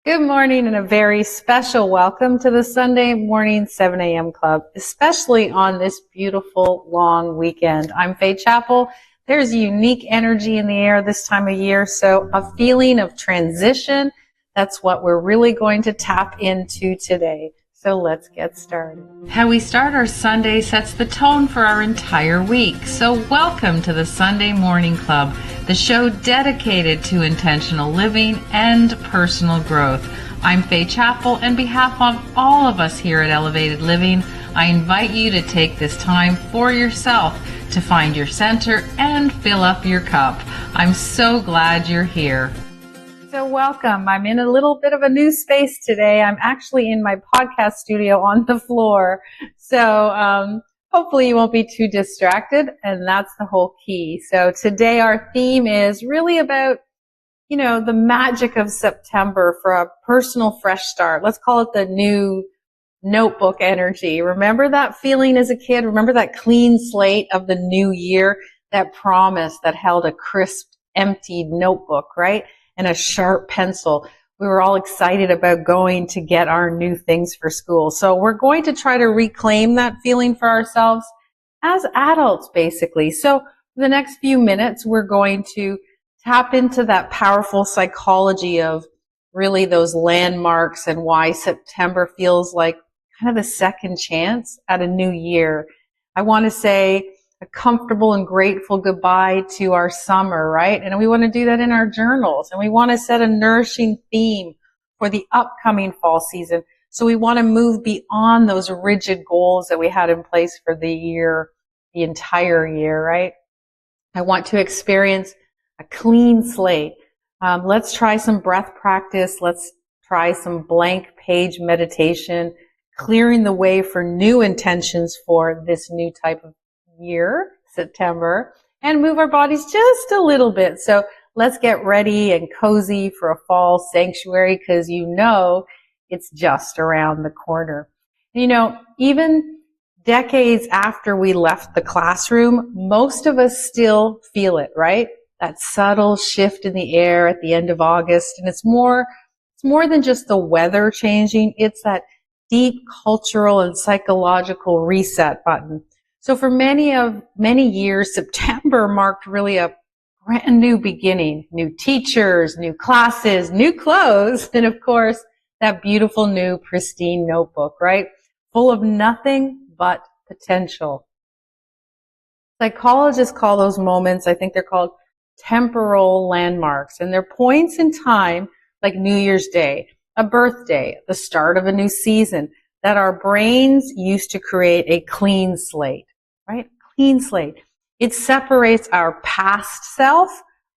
Good morning and a very special welcome to the Sunday morning 7 a.m. club, especially on this beautiful long weekend. I'm Faye Chappell. There's unique energy in the air this time of year, so a feeling of transition. That's what we're really going to tap into today. So let's get started. How we start our Sunday sets the tone for our entire week. So welcome to the Sunday Morning Club, the show dedicated to intentional living and personal growth. I'm Faye Chappell, and on behalf of all of us here at Elevated Living, I invite you to take this time for yourself to find your center and fill up your cup. I'm so glad you're here. So welcome. I'm in a little bit of a new space today. I'm actually in my podcast studio on the floor. So hopefully you won't be too distracted, and that's the whole key. So today our theme is really about, the magic of September for a personal fresh start. Let's call it the new notebook energy. Remember that feeling as a kid? Remember that clean slate of the new year? That promise that held a crisp, emptied notebook, right? And a sharp pencil. We were all excited about going to get our new things for school. So we're going to try to reclaim that feeling for ourselves as adults, basically. So for the next few minutes, we're going to tap into that powerful psychology of really those landmarks and why September feels like kind of the second chance at a new year. I want to say a comfortable and grateful goodbye to our summer, right? And we want to do that in our journals. And we want to set a nourishing theme for the upcoming fall season. So we want to move beyond those rigid goals that we had in place for the year, the entire year, right? I want to experience a clean slate. Let's try some breath practice. Let's try some blank page meditation, clearing the way for new intentions for this new type of year, September, and move our bodies just a little bit. So let's get ready and cozy for a fall sanctuary, because it's just around the corner. Even decades after we left the classroom, most of us still feel it, right? That subtle shift in the air at the end of August. And it's more than just the weather changing. It's that deep cultural and psychological reset button. So for many years, September marked really a brand new beginning, new teachers, new classes, new clothes, and of course, that beautiful new pristine notebook, right? Full of nothing but potential. Psychologists call those moments, I think they're called temporal landmarks, and they're points in time like New Year's Day, a birthday, the start of a new season, that our brains used to create a clean slate. Right? Clean slate. It separates our past self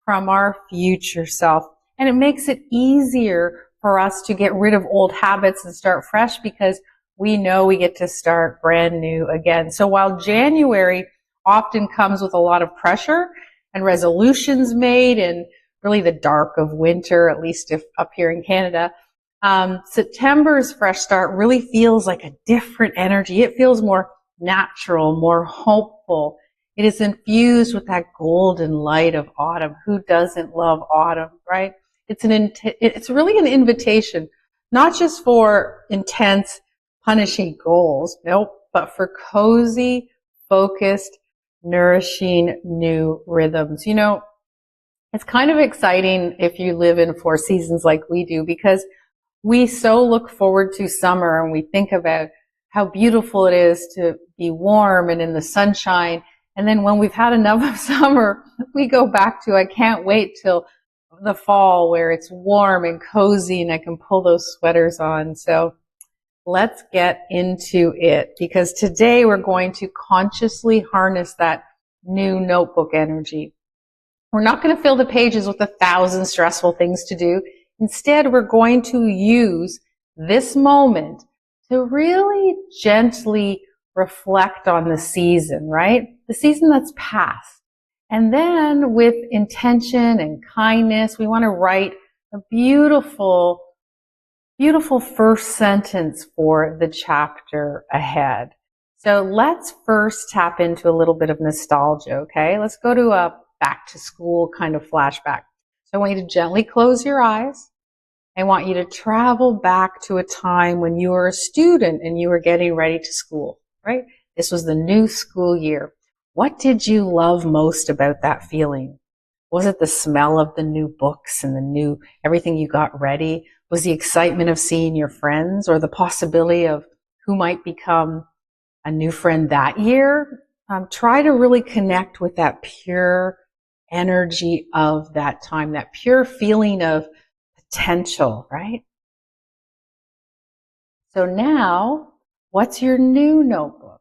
from our future self. And it makes it easier for us to get rid of old habits and start fresh, because we know we get to start brand new again. So while January often comes with a lot of pressure and resolutions made and really the dark of winter, at least if up here in Canada, September's fresh start really feels like a different energy. It feels more natural, more hopeful. It is infused with that golden light of autumn. Who doesn't love autumn, right? It's really an invitation, not just for intense, punishing goals, nope, but for cozy, focused, nourishing new rhythms. It's kind of exciting if you live in 4 seasons like we do, because we so look forward to summer and we think about how beautiful it is to be warm and in the sunshine. And then when we've had enough of summer, we go back to, I can't wait till the fall where it's warm and cozy and I can pull those sweaters on. So let's get into it, because today we're going to consciously harness that new notebook energy. We're not going to fill the pages with 1,000 stressful things to do. Instead, we're going to use this moment to really gently reflect on the season, right? The season that's passed. And then with intention and kindness, we want to write a beautiful, beautiful first sentence for the chapter ahead. So let's first tap into a little bit of nostalgia, okay? Let's go to a back to school kind of flashback. So I want you to gently close your eyes I want you to travel back to a time when you were a student and you were getting ready to school, right? This was the new school year. What did you love most about that feeling? Was it the smell of the new books and the new everything you got ready? Was the excitement of seeing your friends, or the possibility of who might become a new friend that year? Try to really connect with that pure energy of that time, that pure feeling of potential, right? So now, what's your new notebook?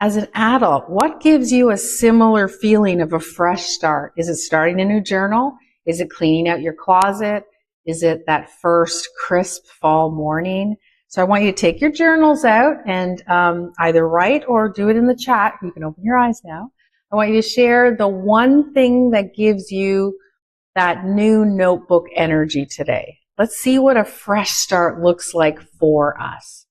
As an adult, what gives you a similar feeling of a fresh start? Is it starting a new journal? Is it cleaning out your closet? Is it that first crisp fall morning? So I want you to take your journals out and either write or do it in the chat. You can open your eyes now. I want you to share the one thing that gives you that new notebook energy today. Let's see what a fresh start looks like for us.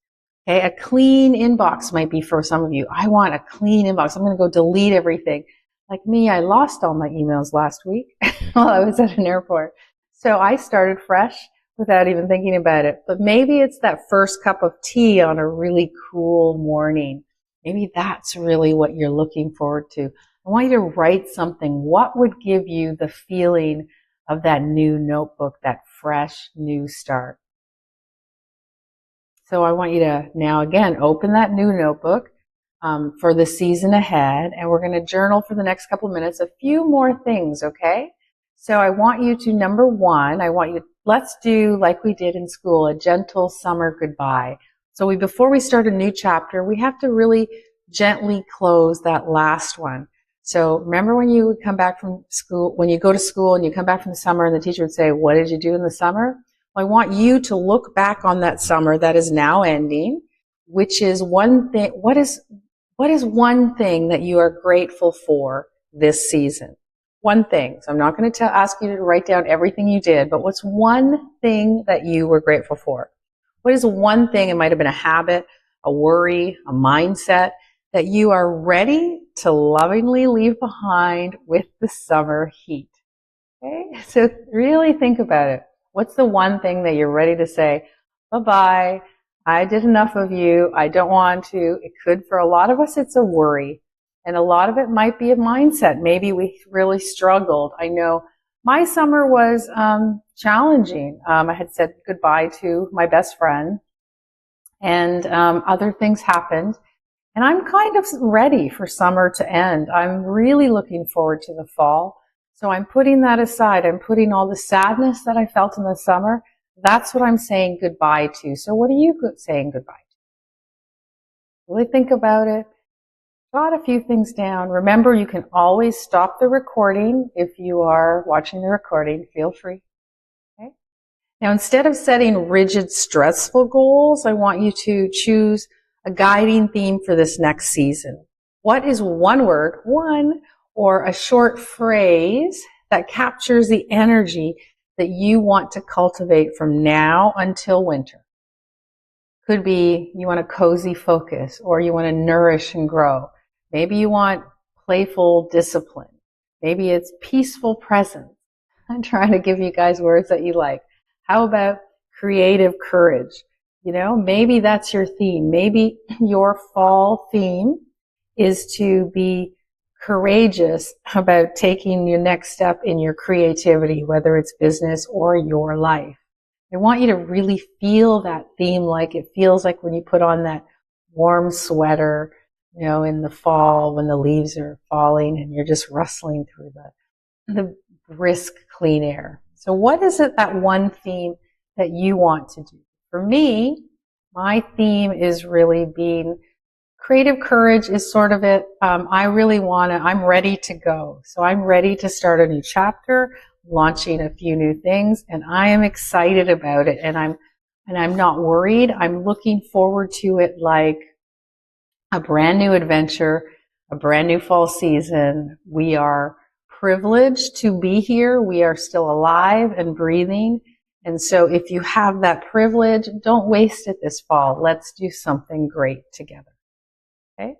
Okay, a clean inbox might be for some of you. I want a clean inbox. I'm going to go delete everything. Like me, I lost all my emails last week while I was at an airport. So I started fresh without even thinking about it. But maybe it's that first cup of tea on a really cool morning. Maybe that's really what you're looking forward to. I want you to write something. What would give you the feeling of that new notebook, that fresh new start? So I want you to now again open that new notebook for the season ahead, and we're going to journal for the next couple of minutes a few more things, okay? So I want you to, number one, let's do like we did in school, a gentle summer goodbye. So before we start a new chapter, we have to really gently close that last one. So remember when you would come back from school, when you go to school and you come back from the summer and the teacher would say, what did you do in the summer? Well, I want you to look back on that summer that is now ending, which is one thing. What is one thing that you are grateful for this season? One thing. So I'm not going to ask you to write down everything you did, but what's one thing that you were grateful for? What is one thing? It might have been a habit, a worry, a mindset that you are ready to lovingly leave behind with the summer heat. Okay? So really think about it. What's the one thing that you're ready to say, bye-bye, I did enough of you, I don't want to. It could, for a lot of us, it's a worry. And a lot of it might be a mindset. Maybe we really struggled. I know my summer was challenging. I had said goodbye to my best friend, and other things happened. And I'm kind of ready for summer to end. I'm really looking forward to the fall. So I'm putting that aside. I'm putting all the sadness that I felt in the summer. That's what I'm saying goodbye to. So what are you saying goodbye to? Really think about it. Jot a few things down. Remember, you can always stop the recording if you are watching the recording. Feel free. Okay? Now, instead of setting rigid, stressful goals, I want you to choose a guiding theme for this next season. What is one word, or a short phrase that captures the energy that you want to cultivate from now until winter? Could be you want a cozy focus, or you want to nourish and grow. Maybe you want playful discipline. Maybe it's peaceful presence. I'm trying to give you guys words that you like. How about creative courage? You know, maybe that's your theme. Maybe your fall theme is to be courageous about taking your next step in your creativity, whether it's business or your life. I want you to really feel that theme like it feels like when you put on that warm sweater, you know, in the fall when the leaves are falling and you're just rustling through the brisk, clean air. So what is it, that one theme that you want to do? For me, my theme is really being creative courage is sort of it. I'm ready to go. So I'm ready to start a new chapter, launching a few new things, and I am excited about it. And I'm not worried. I'm looking forward to it like a brand new adventure, a brand new fall season. We are privileged to be here. We are still alive and breathing. And so if you have that privilege, don't waste it this fall. Let's do something great together. Okay?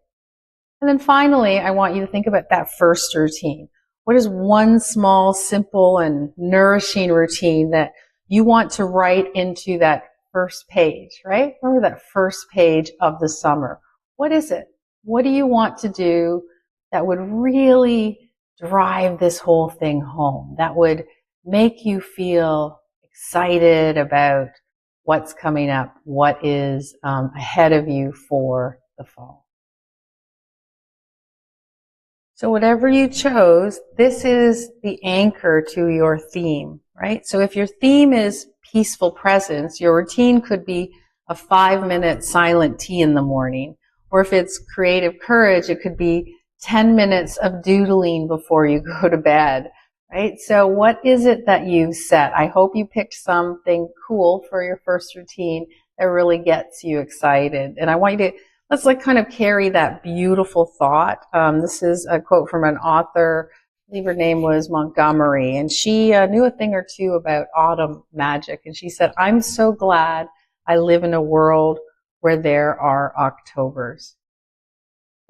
And then finally, I want you to think about that first routine. What is one small, simple, and nourishing routine that you want to write into that first page, right? Remember that first page of the summer. What is it? What do you want to do that would really drive this whole thing home? That would make you feel excited about what's coming up, what is ahead of you for the fall. So whatever you chose, this is the anchor to your theme, right? So if your theme is peaceful presence, your routine could be a 5-minute silent tea in the morning. Or if it's creative courage, it could be 10 minutes of doodling before you go to bed, right? So what is it that you've set? I hope you picked something cool for your first routine that really gets you excited. And I want you to, let's kind of carry that beautiful thought. This is a quote from an author. I believe her name was Montgomery, and she knew a thing or two about autumn magic. And she said, "I'm so glad I live in a world where there are Octobers."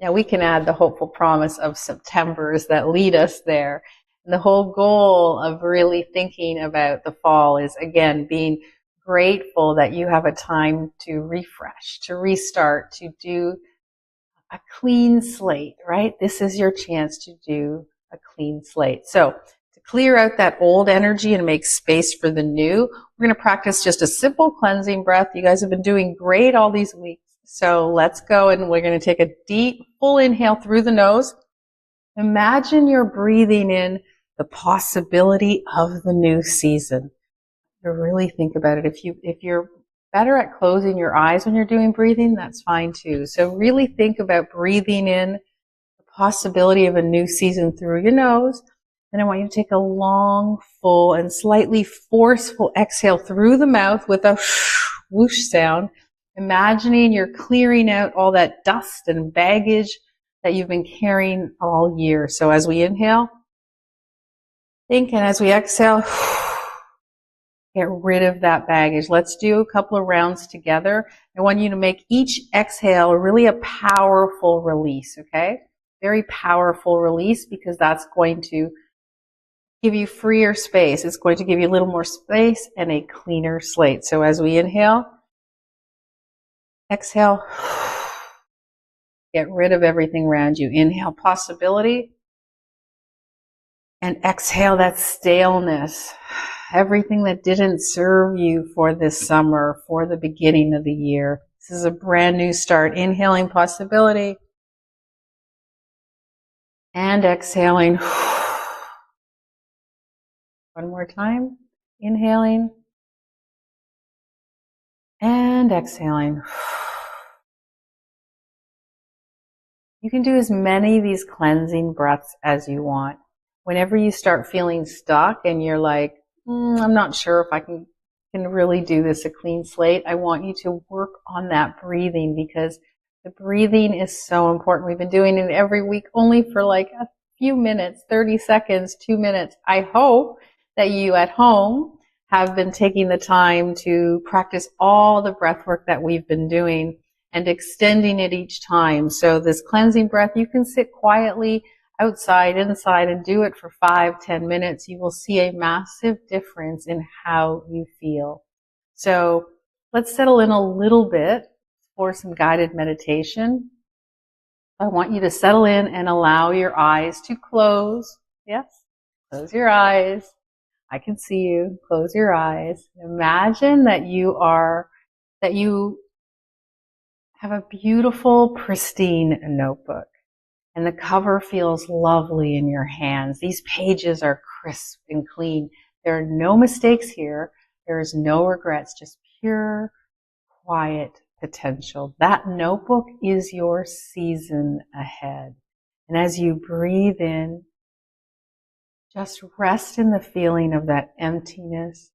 Now we can add the hopeful promise of Septembers that lead us there. And the whole goal of really thinking about the fall is, again, being grateful that you have a time to refresh, to restart, to do a clean slate, right? This is your chance to do a clean slate. So to clear out that old energy and make space for the new, we're going to practice just a simple cleansing breath. You guys have been doing great all these weeks. So let's go, and we're going to take a deep, full inhale through the nose. Imagine you're breathing in the possibility of the new season. To really think about it. If you're better at closing your eyes when you're doing breathing, that's fine too. So really think about breathing in the possibility of a new season through your nose. Then I want you to take a long, full, and slightly forceful exhale through the mouth with a whoosh sound, imagining you're clearing out all that dust and baggage that you've been carrying all year. So as we inhale, think, and as we exhale, get rid of that baggage. Let's do a couple of rounds together. I want you to make each exhale really a powerful release, okay? Very powerful release, because that's going to give you freer space. It's going to give you a little more space and a cleaner slate. So as we inhale, exhale, get rid of everything around you. Inhale, possibility. And exhale that staleness, everything that didn't serve you for this summer, for the beginning of the year. This is a brand new start. Inhaling possibility. And exhaling. One more time. Inhaling. And exhaling. You can do as many of these cleansing breaths as you want. Whenever you start feeling stuck and you're like, I'm not sure if I can really do this a clean slate, I want you to work on that breathing, because the breathing is so important. We've been doing it every week only for like a few minutes, 30 seconds, 2 minutes. I hope that you at home have been taking the time to practice all the breath work that we've been doing and extending it each time. So this cleansing breath, you can sit quietly outside, inside, and do it for 5-10 minutes. You will see a massive difference in how you feel. So let's settle in a little bit for some guided meditation. I want you to settle in and allow your eyes to close. Yes, close your eyes. I can see you. Close your eyes. Imagine that you have a beautiful, pristine notebook. And the cover feels lovely in your hands. These pages are crisp and clean. There are no mistakes here. There is no regrets, just pure, quiet potential. That notebook is your season ahead. And as you breathe in, just rest in the feeling of that emptiness,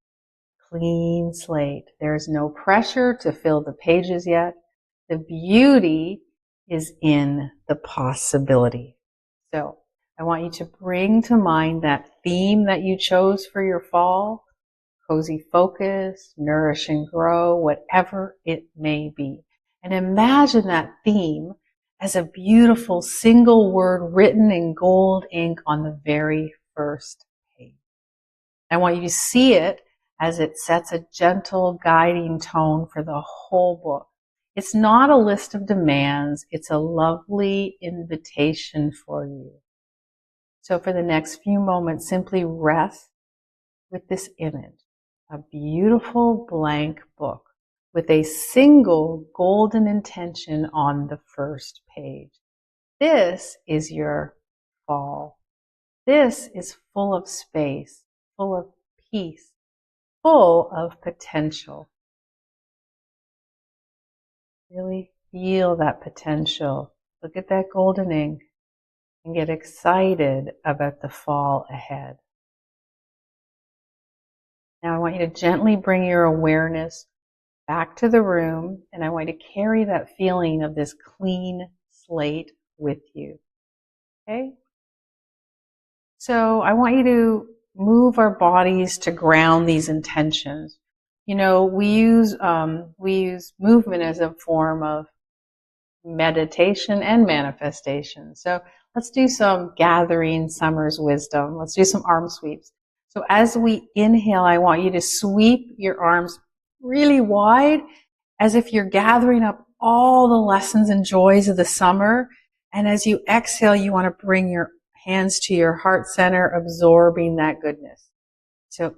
clean slate. There's no pressure to fill the pages yet. The beauty is in the possibility. So I want you to bring to mind that theme that you chose for your fall, cozy focus, nourish and grow, whatever it may be. And imagine that theme as a beautiful single word written in gold ink on the very first page. I want you to see it as it sets a gentle guiding tone for the whole book. It's not a list of demands. It's a lovely invitation for you. So for the next few moments, simply rest with this image, a beautiful blank book with a single golden intention on the first page. This is your fall. This is full of space, full of peace, full of potential. Really feel that potential. Look at that golden ink and get excited about the fall ahead. Now I want you to gently bring your awareness back to the room, and I want you to carry that feeling of this clean slate with you. Okay? So I want you to move our bodies to ground these intentions. You know, we use movement as a form of meditation and manifestation. So let's do some gathering summer's wisdom. Let's do some arm sweeps. So as we inhale, I want you to sweep your arms really wide as if you're gathering up all the lessons and joys of the summer. And as you exhale, you want to bring your hands to your heart center, absorbing that goodness. So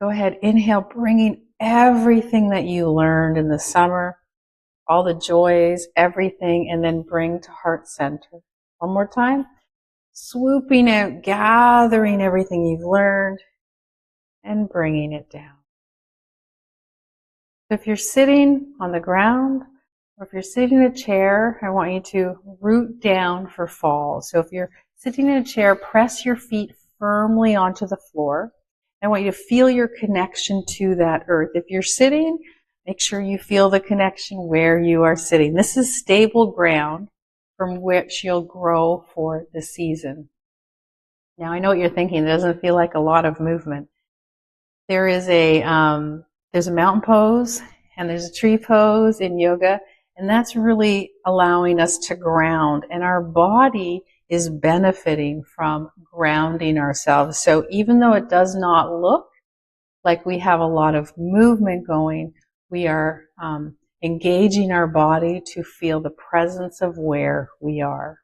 go ahead, inhale, bringing everything that you learned in the summer, all the joys, everything, and then bring to heart center. One more time. Swooping out, gathering everything you've learned, and bringing it down. So if you're sitting on the ground, or if you're sitting in a chair, I want you to root down for fall. So if you're sitting in a chair, press your feet firmly onto the floor. I want you to feel your connection to that earth. If you're sitting, make sure you feel the connection where you are sitting. This is stable ground from which you'll grow for the season. Now I know what you're thinking. It doesn't feel like a lot of movement. There's a mountain pose and there's a tree pose in yoga, and that's really allowing us to ground, and our body is benefiting from grounding ourselves. So even though it does not look like we have a lot of movement going, we are engaging our body to feel the presence of where we are.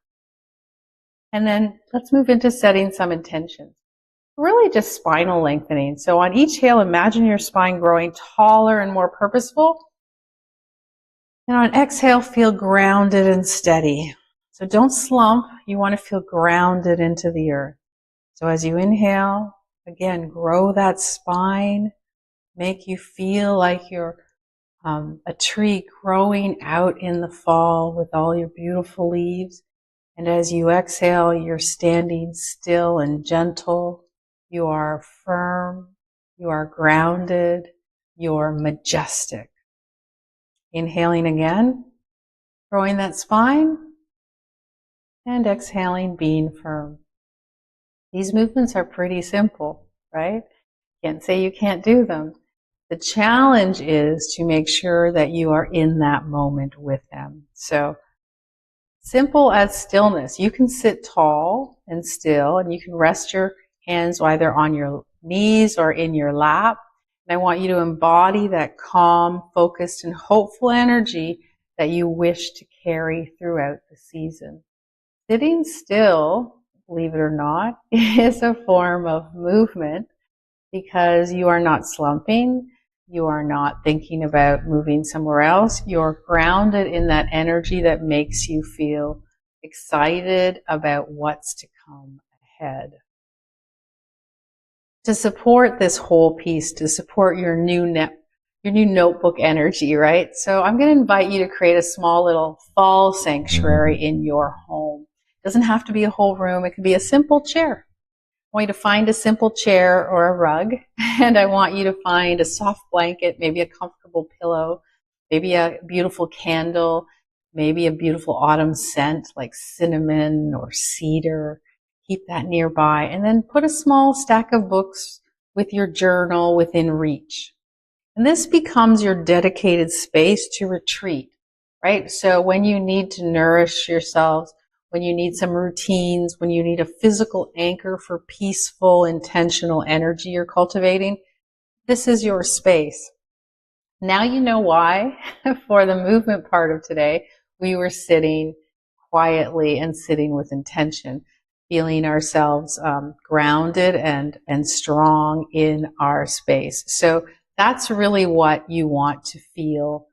And then let's move into setting some intentions. Really just spinal lengthening. So on each inhale, imagine your spine growing taller and more purposeful. And on exhale, feel grounded and steady. So don't slump. You want to feel grounded into the earth. So as you inhale, again, grow that spine. Make you feel like you're a tree growing out in the fall with all your beautiful leaves. And as you exhale, you're standing still and gentle. You are firm. You are grounded. You're majestic. Inhaling again, growing that spine, and exhaling, being firm. These movements are pretty simple, right? Can't say you can't do them. The challenge is to make sure that you are in that moment with them. So simple as stillness. You can sit tall and still, and you can rest your hands either on your knees or in your lap. And I want you to embody that calm, focused, and hopeful energy that you wish to carry throughout the season. Sitting still, believe it or not, is a form of movement because you are not slumping. You are not thinking about moving somewhere else. You're grounded in that energy that makes you feel excited about what's to come ahead. To support this whole piece, to support your new notebook energy, right? So I'm going to invite you to create a small little fall sanctuary in your home. It doesn't have to be a whole room. It can be a simple chair. I want you to find a simple chair or a rug, and I want you to find a soft blanket, maybe a comfortable pillow, maybe a beautiful candle, maybe a beautiful autumn scent like cinnamon or cedar. Keep that nearby, and then put a small stack of books with your journal within reach. And this becomes your dedicated space to retreat, right? So when you need to nourish yourselves, when you need some routines, when you need a physical anchor for peaceful, intentional energy you're cultivating, This is your space. Now you know why, for the movement part of today, we were sitting quietly and sitting with intention, feeling ourselves grounded and strong in our space. So that's really what you want to feel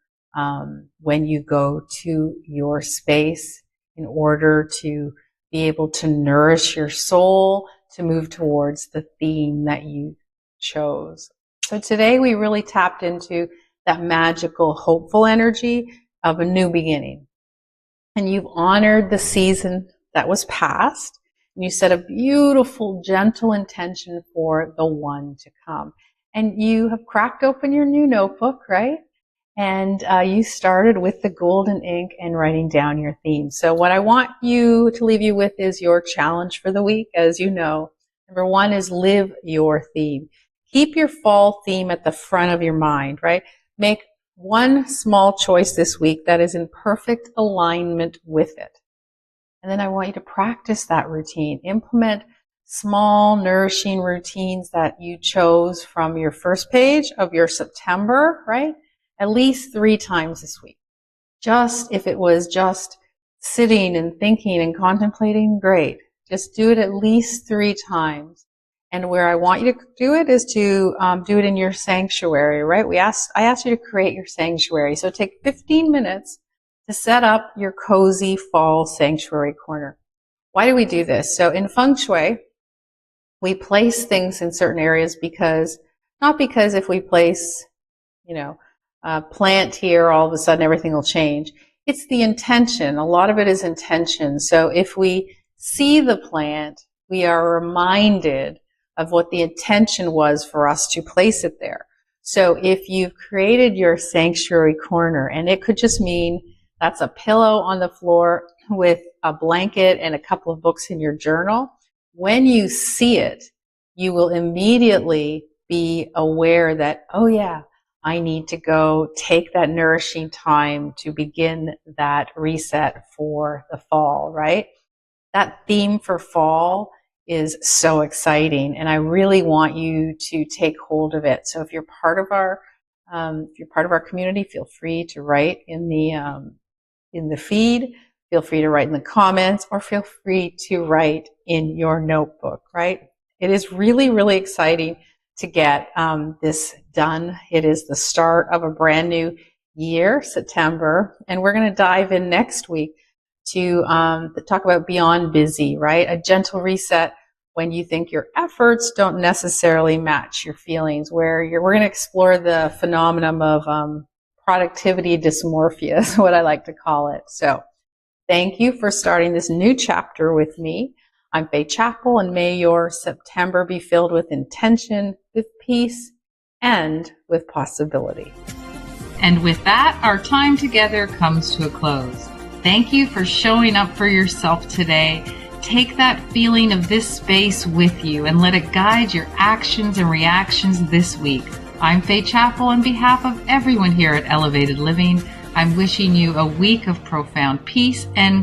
when you go to your space in order to be able to nourish your soul, to move towards the theme that you chose. So today we really tapped into that magical, hopeful energy of a new beginning. And you've honored the season that was past. And you set a beautiful, gentle intention for the one to come. And you have cracked open your new notebook, right? And you started with the golden ink and writing down your theme. So what I want you to leave you with is your challenge for the week. As you know, number one is live your theme. Keep your fall theme at the front of your mind, right? Make one small choice this week that is in perfect alignment with it. And then I want you to practice that routine. Implement small, nourishing routines that you chose from your first page of your September, right? At least 3 times this week. Just if it was just sitting and thinking and contemplating, great. Just do it at least 3 times. And where I want you to do it is to do it in your sanctuary, right? I asked you to create your sanctuary. So take 15 minutes to set up your cozy fall sanctuary corner. Why do we do this? So in feng shui, we place things in certain areas not because if we place, plant here, all of a sudden everything will change. It's the intention. A lot of it is intention. So if we see the plant, we are reminded of what the intention was for us to place it there. So if you've created your sanctuary corner, and it could just mean that's a pillow on the floor with a blanket and a couple of books in your journal, when you see it, you will immediately be aware that, oh yeah, I need to go take that nourishing time to begin that reset for the fall, right? That theme for fall is so exciting, and I really want you to take hold of it. So if you're part of our community, feel free to write in the feed. Feel free to write in the comments, or feel free to write in your notebook. Right? It is really, really exciting to get this done. It is the start of a brand new year, September, and we're going to dive in next week to talk about beyond busy, right? A gentle reset when you think your efforts don't necessarily match your feelings, we're going to explore the phenomenon of productivity dysmorphia is what I like to call it. So thank you for starting this new chapter with me. I'm Faye Chappell, and may your September be filled with intention, with peace, and with possibility. And with that, our time together comes to a close. Thank you for showing up for yourself today. Take that feeling of this space with you and let it guide your actions and reactions this week. I'm Faye Chappell. On behalf of everyone here at Elevated Living, I'm wishing you a week of profound peace and